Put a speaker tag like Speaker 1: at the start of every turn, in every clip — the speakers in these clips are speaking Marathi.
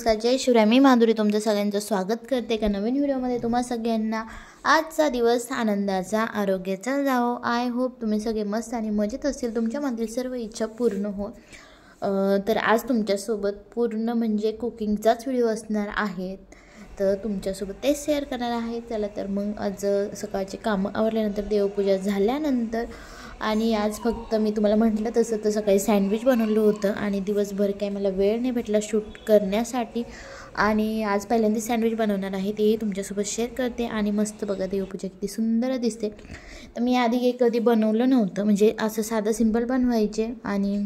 Speaker 1: नमस्कार, जय शिवराय. मी माधुरी तुमचं सगळ्यांचं स्वागत करते एका नवीन व्हिडिओमध्ये. तुम्हा सगळ्यांना आजचा दिवस आनंदाचा, आरोग्याचा जावो. आय होप तुम्ही सगळे मस्त आणि मजेत असतील, तुमच्यामधील सर्व इच्छा पूर्ण हो. तर आज तुमच्यासोबत पूर्ण म्हणजे कुकिंगचाच व्हिडिओ असणार आहे, तर तुमच्यासोबत ते शेअर करणार आहे. चला तर मग आज सकाळचे कामं आवरल्यानंतर, देवपूजा झाल्यानंतर आणि आज फक्त मी तुम्हाला म्हटलं तसं तर सकाळी सँडविच बनवलं होतं आणि दिवसभर काय मला वेळ नाही भेटला शूट करण्यासाठी. आणि आज पहिल्यांदा सँडविच बनवणार आहे, तेही तुमच्यासोबत शेअर करते. आणि मस्त बघा देवपूजा किती सुंदर दिसते. तर मी आधी हे कधी बनवलं नव्हतं, म्हणजे असं साधं सिंपल बनवायचे. आणि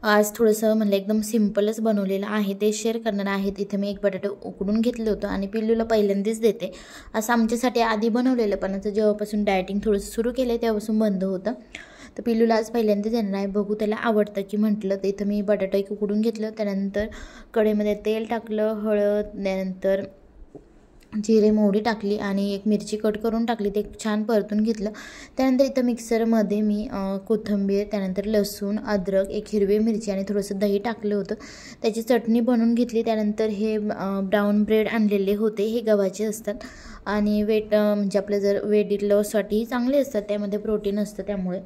Speaker 1: आज थोडंसं म्हणलं एकदम सिंपलच बनवलेलं आहे, ते शेअर करणार आहे. इथे मी एक बटाटा उकडून घेतलं होतं आणि पिल्लूला पहिल्यांदाच देते. असं आमच्यासाठी आधी बनवलेलं, पण आता जेव्हापासून डायटिंग थोडंसं सुरू केलं आहे तेव्हापासून बंद होतं. तर पिल्लूला आज पहिल्यांदाच देणार आहे, बघू त्याला आवडतं की म्हटलं. तर इथं मी बटाटा एक उकडून घेतलं, त्यानंतर कढईमध्ये तेल टाकलं, हळद, त्यानंतर जिरे मोहरी टाकली आणि एक मिरची कट करून टाकली, ते छान परतून घेतलं. त्यानंतर इथं मिक्सरमध्ये मी कोथिंबीर, त्यानंतर लसूण, अद्रक, एक हिरवी मिरची आणि थोडंसं दही टाकलं होतं, त्याची चटणी बनवून घेतली. त्यानंतर हे ब्राऊन ब्रेड आणलेले होते, हे गव्हाचे असतात आणि वेट म्हणजे आपलं जर वेट लॉससाठी चांगले असतात, त्यामध्ये प्रोटीन असतं त्यामुळे.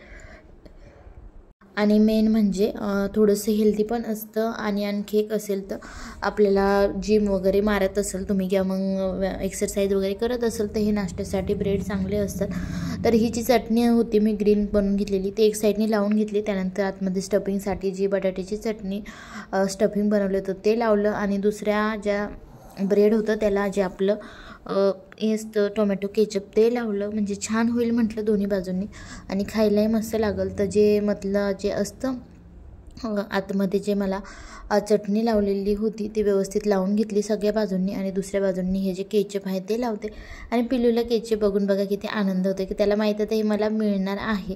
Speaker 1: आणि मेन म्हणजे थोडंसं हेल्दी पण असतं. आणि आणखी एक असेल तर आपल्याला जिम वगैरे मारत असेल तुम्ही किंवा मग एक्सरसाइज वगैरे करत असेल तर हे नाश्त्यासाठी ब्रेड चांगले असतात. तर ही जी चटणी होती मी ग्रीन बनवून घेतलेली, ती एक साईडनी लावून घेतली. त्यानंतर आतमध्ये स्टफिंगसाठी जी बटाट्याची चटणी स्टफिंग बनवलं होतं ते लावलं. आणि दुसऱ्या ज्या ब्रेड होतं त्याला जे आपलं असतं टोमॅटो केचप ते लावलं, म्हणजे छान होईल म्हटलं दोन्ही बाजूंनी आणि खायलाही मस्त लागल. तर जे असतं आतमध्ये जे मला चटणी लावलेली होती ती व्यवस्थित लावून घेतली सगळ्या बाजूंनी. आणि दुसऱ्या बाजूंनी हे जे केचप आहे ते लावते. आणि पिल्लूला केचप बघून बघा किती आनंद होतो की त्याला माहीत आहे हे मला मिळणार आहे.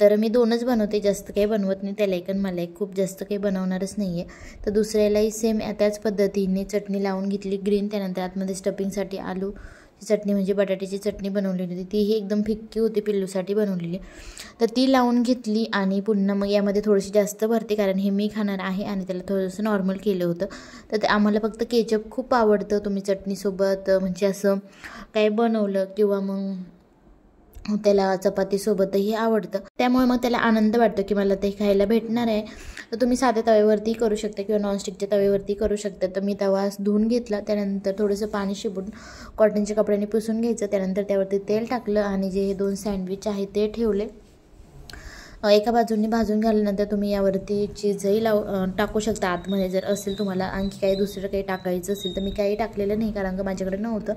Speaker 1: तर मी दोनच बनवते, जास्त काही बनवत नाही. त्याला एक आणि मला एक, खूप जास्त काही बनवणारच नाही आहे. तर दुसऱ्यालाही सेम त्याच पद्धतीने चटणी लावून घेतली ग्रीन. त्यानंतर आतमध्ये स्टफिंगसाठी आलू चटणी म्हणजे बटाट्याची चटणी बनवलेली होती, तीही एकदम फिक्की होती पिल्लूसाठी बनवलेली. तर ती लावून घेतली. आणि पुन्हा मग यामध्ये थोडीशी जास्त भरते कारण हे मी खाणार आहे आणि त्याला थोडंसं नॉर्मल केलं होतं. तर आम्हाला फक्त केचप खूप आवडतं. तुम्ही चटणीसोबत म्हणजे असं काय बनवलं किंवा मग त्याला चपातीसोबतही आवडतं, त्यामुळे मग त्याला आनंद वाटतो की मला ते खायला भेटणार आहे. तर तुम्ही साध्या तव्यावरती करू शकता किंवा नॉनस्टिकच्या तव्यावरती करू शकता. तर मी तवा धुवून घेतला, त्यानंतर थोडंसं पाणी शिंपडून कॉटनच्या कपड्याने पुसून घ्यायचं. त्यानंतर त्यावरती तेल टाकलं आणि जे हे 2 सँडविच आहे ते ठेवले. एका बाजूने भाजून घातल्यानंतर तुम्ही यावरती चीजही टाकू शकता आतमध्ये जर असेल तुम्हाला. आणखी काही दुसरं काही टाकायचं असेल तर मी काही टाकलेलं नाही कारण का माझ्याकडे नव्हतं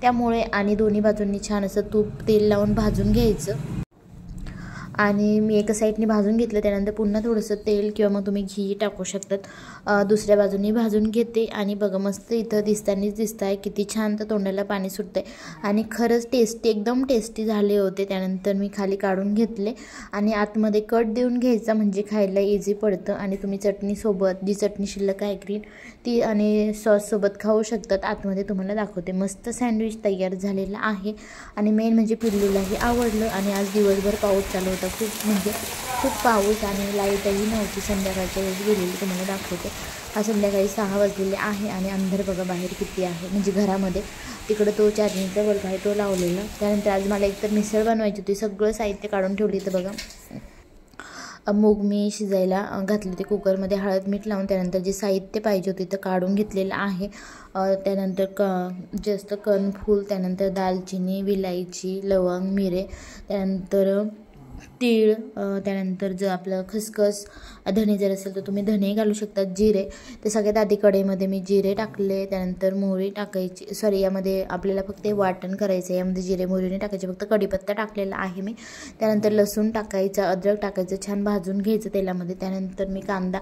Speaker 1: त्यामुळे. आणि दोन्ही बाजूंनी छान असं तूप तेल लावून भाजून घ्यायचं. आणि मी एका साईडने भाजून घेतलं, त्यानंतर पुन्हा थोडंसं तेल किंवा मग तुम्ही घी टाकू शकतात. दुसऱ्या बाजूनी भाजून घेते आणि बघा मस्त इथं दिसत आहे किती छान, तर तोंडाला पाणी सुटतं आहे. आणि खरंच टेस्टी, एकदम टेस्टी झाले होते. त्यानंतर मी खाली काढून घेतले आणि आतमध्ये कट देऊन घ्यायचा म्हणजे खायला इझी पडतं. आणि तुम्ही चटणीसोबत, जी चटणी शिल्लक आहे ग्रीन, ती आणि सॉससोबत खाऊ शकतात. आतमध्ये तुम्हाला दाखवते. मस्त सँडविच तयार झालेला आहे आणि मेन म्हणजे पिल्लूलाही आवडलं. आणि आज दिवसभर पाऊस चालू होता, खूप पाऊस आणि लाईटही नव्हती, संध्याकाळच्या वेळेस गेलेली, तुम्हाला दाखवते. संध्याकाळी 6 वाजलेले आहे आणि अंधार बघा बाहेर किती आहे, म्हणजे घरामध्ये. तिकडं तो चार्जिंगचा बल्ब आहे तो लावलेला. त्यानंतर आज मला एकतर मिसळ बनवायची होती, सगळं साहित्य काढून ठेवली. तर बघा मूग मी शिजायला घातले होते कुकरमध्ये, हळद मीठ लावून. त्यानंतर जे साहित्य पाहिजे होते तर काढून घेतलेलं आहे. त्यानंतर जास्त कणफूल, त्यानंतर दालचिनी, विलायची, लवंग, मिरे, त्यानंतर तीळ, त्यानंतर जर आपलं खसखस, धणे जर असेल तर तुम्ही धणे घालू शकतात, जिरे. ते सगळ्यात आधी कढईमध्ये मी जिरे टाकले, त्यानंतर मोहरी टाकायची. सॉरी, यामध्ये आपल्याला फक्त वाटण करायचं आहे, यामध्ये जिरे मोहरी नाही टाकायचे, फक्त कढीपत्ता टाकलेला आहे मी. त्यानंतर लसूण टाकायचं, अद्रक टाकायचं, छान भाजून घ्यायचं तेलामध्ये. त्यानंतर मी कांदा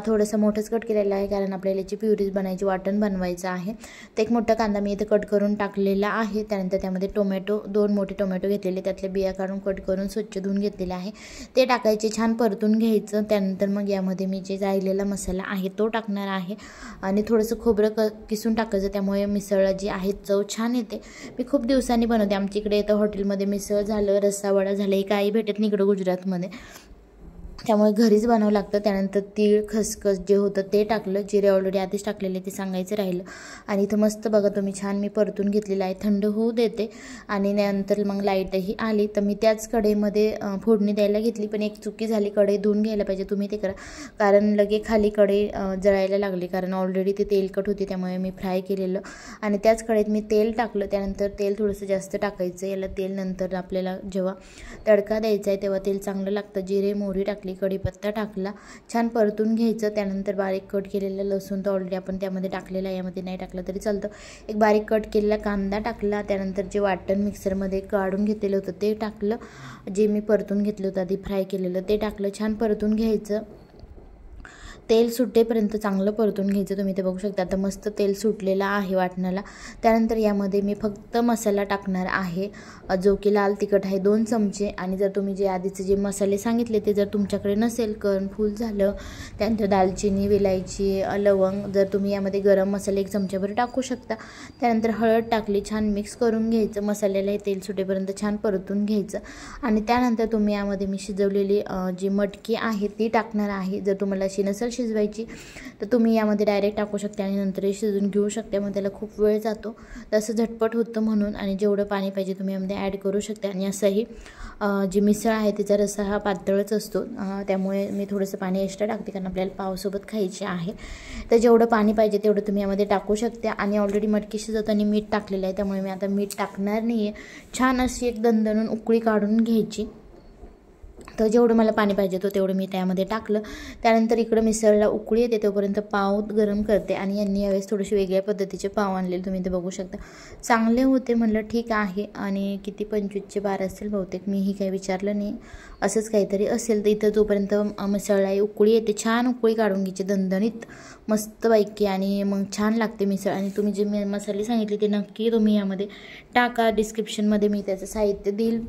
Speaker 1: थोडासा मोठाच कट केलेला आहे कारण आपल्याला याची प्युरीज बनायची, वाटण बनवायचं आहे. तर एक मोठा कांदा मी इथे कट करून टाकलेला आहे. त्यानंतर त्यामध्ये टोमॅटो, 2 मोठे टोमॅटो घेतलेले, त्यातले बिया काढून कट करून स्वच्छ धुवून घेतलेलं आहे, ते टाकायचे, छान परतून घ्यायचं. त्यानंतर मग यामध्ये मी जे राहिलेला मसाला आहे तो टाकणार आहे आणि थोडंसं खोबरं किसून टाकायचं, त्यामुळे मिसळला जी आहे चव छान येते. मी खूप दिवसांनी बनवते, आमच्या इकडे येतं हॉटेलमध्ये मिसळ झालं, रस्सावडा झालं, हे काही भेटत नाही इकडं गुजरातमध्ये. त्यामुळे घरीच बनावं लागतं। त्यानंतर तीळ खसखस जे होतं ते टाकलं, जिरे ऑलरेडी आधीच टाकलेले ते सांगायचं राहिलं। आणि इथं मस्त बघा तुम्ही छान मी परतून घेतलेलं आहे, थंड होऊ देते आणि नंतर मग लाईटही आली तर मी त्याच कढईमध्ये फोडणी द्यायला घेतली। पण एक चुकी झाली, कढई धुवून घ्यायला पाहिजे तुम्ही ते करा, कारण लगे खाली कढई जळायला लागली, कारण ऑलरेडी ते तेलकट होती त्यामुळे मी फ्राय केलेलं। आणि त्याच कढईत मी तेल टाकलं, त्यानंतर तेल थोडंसं जास्त टाकायचं याला, तेल नंतर आपल्याला जेव्हा तडका द्यायचा आहे तेव्हा तेल चांगलं लागतं। जिरे मोहरी टाकली, कढीपत्ता टाकला, छान परतून घ्यायचं। त्यानंतर बारीक कट केलेलं लसूण तर ऑलरेडी आपण त्यामध्ये टाकलेला आहे, यामध्ये नाही टाकलं तरी चालतं। एक बारीक कट केलेला कांदा टाकला, त्यानंतर जे वाटण मिक्सरमध्ये काढून घेतलेलं होतं ते टाकलं, जे मी परतून घेतलं होतं आधी फ्राय केलेलं ते टाकलं, छान परतून घ्यायचं। तेल सुटेपर्यंत चांगलं परतून घ्यायचं। तुम्ही ते बघू शकता आता मस्त तेल सुटलेलं आहे वाटणाला। त्यानंतर यामध्ये मी फक्त मसाला टाकणार आहे, जो की लाल तिखट आहे 2 चमचे। आणि जर तुम्ही जे आधीचे जे मसाले सांगितले ते जर तुमच्याकडे नसेल, कर्णफूल झालं, त्यानंतर दालचिनी, विलायची, लवंग, जर तुम्ही यामध्ये गरम मसाले 1 चमच्याभर टाकू शकता। त्यानंतर हळद टाकली, छान मिक्स करून घ्यायचं, मसाल्याला हे तेल सुटेपर्यंत छान परतून घ्यायचं। आणि त्यानंतर तुम्ही यामध्ये मी शिजवलेली जी मटकी आहे ती टाकणार आहे। जर तुम्हाला अशी नसेल शिजवायची तर तुम्ही यामध्ये डायरेक्ट टाकू शकता आणि नंतरही शिजवून घेऊ शकता, मग त्याला खूप वेळ जातो, तसं झटपट होतं म्हणून। आणि जेवढं पाणी पाहिजे तुम्ही यामध्ये ॲड करू शकता। आणि असंही जी मिसळ आहे तिचा रस्सा हा पातळच असतो, त्यामुळे मी थोडंसं पाणी एक्स्ट्रा टाकते, कारण आपल्याला पावसोबत खायची आहे। तर जेवढं पाणी पाहिजे तेवढं तुम्ही यामध्ये टाकू शकता। आणि ऑलरेडी मटकी शिजवताना मीठ टाकलेलं आहे, त्यामुळे मी आता मीठ टाकणार नाही आहे। छान अशी एक दणदणून उकळी काढून घ्यायची, तर जेवढं मला पाणी पाहिजे होतं तेवढं मी त्यामध्ये टाकलं। त्यानंतर इकडं मिसळला उकळी येते तोपर्यंत पाव गरम करते। आणि यांनी यावेळेस थोडेसे वेगळ्या पद्धतीचे पाव आणलेले, तुम्ही ते बघू शकता, चांगले होते, म्हणलं ठीक आहे। आणि किती 25चे 12 असेल बहुतेक, मीही काही विचारलं नाही, असंच काहीतरी असेल। तर इथं जोपर्यंत मिसळला उकळी येते छान उकळी काढून घ्यायची दणदणीत मस्तपैकी, आणि मग छान लागते मिसळ। आणि तुम्ही जे मसाले सांगितले ते नक्की तुम्ही यामध्ये टाका, डिस्क्रिप्शनमध्ये मी त्याचं साहित्य देईल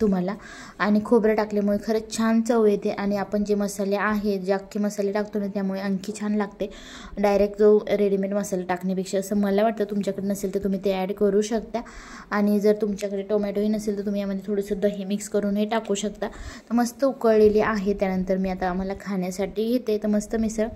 Speaker 1: तुम्हाला। आणि खोबरं टाकल्यामुळे खरंच छान चव येते, आणि आपण जे मसाले आहे जे अख्खे मसाले टाकतो ना त्यामुळे आणखी छान लागते, डायरेक्ट जो रेडीमेड मसाला टाकण्यापेक्षा, असं मला वाटतं। तुमच्याकडे नसेल तर तुम्ही ते ॲड करू शकता। आणि जर तुमच्याकडे टोमॅटोही नसेल तर तुम्ही यामध्ये थोडंसं दही मिक्स करूनही टाकू शकता। तर मस्त उकळलेली आहे, त्यानंतर मी आता आम्हाला खाण्यासाठी घेते। तर मस्त मिसळ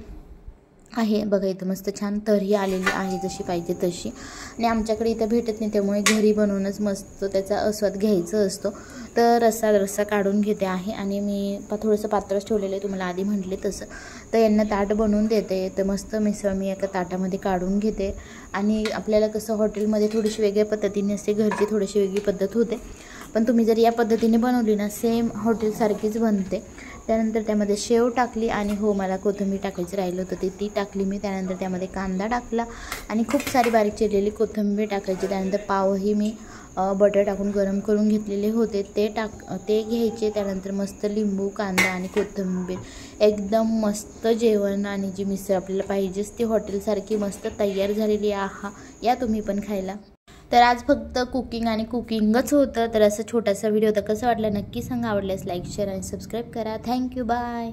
Speaker 1: आहे बघा, इथं मस्त छान तर्री आलेली आहे जशी पाहिजे तशी। आणि आमच्याकडे इथं भेटत नाही त्यामुळे घरी बनवूनच मस्त त्याचा आस्वाद घ्यायचा असतो। तर रस्सा काढून घेते आहे, आणि मी थोडंसं पातळच ठेवलेलं आहे, तुम्हाला आधी म्हटले तसं। तर यांना ताट बनवून देते, तर मस्त मिसळ मी एका ताटामध्ये काढून घेते। आणि आपल्याला कसं हॉटेलमध्ये थोडीशी वेगळ्या पद्धतीने असते, घरची थोडीशी वेगळी पद्धत होते, पण तुम्ही जर या पद्धतीने बनवली ना सेम हॉटेलसारखीच बनते। त्यानंतर त्यामध्ये शेव टाकली, आणि हो मला कोथिंबीर टाकायचं राहिलं होतं ती टाकली मी। त्यानंतर त्यामध्ये कांदा टाकला, आणि खूप सारी बारीक चिरलेली कोथिंबीर टाकायची। त्यानंतर पावही मी बटर टाकून गरम करून घेतलेले होते ते घ्यायचे। त्यानंतर मस्त लिंबू, कांदा आणि कोथिंबीर, एकदम मस्त जेवण। आणि जी मिसळ आपल्याला पाहिजेच ती हॉटेलसारखी मस्त तयार झालेली आहे, या तुम्ही पण खायला। तर आज फक्त कुकिंग आणि कुकिंगच होतं। तर असं छोटासा व्हिडिओ होता, कसं वाटलं नक्की सांगा, आवडल्यास लाईक शेअर आणि सबस्क्राईब करा। Thank you, bye.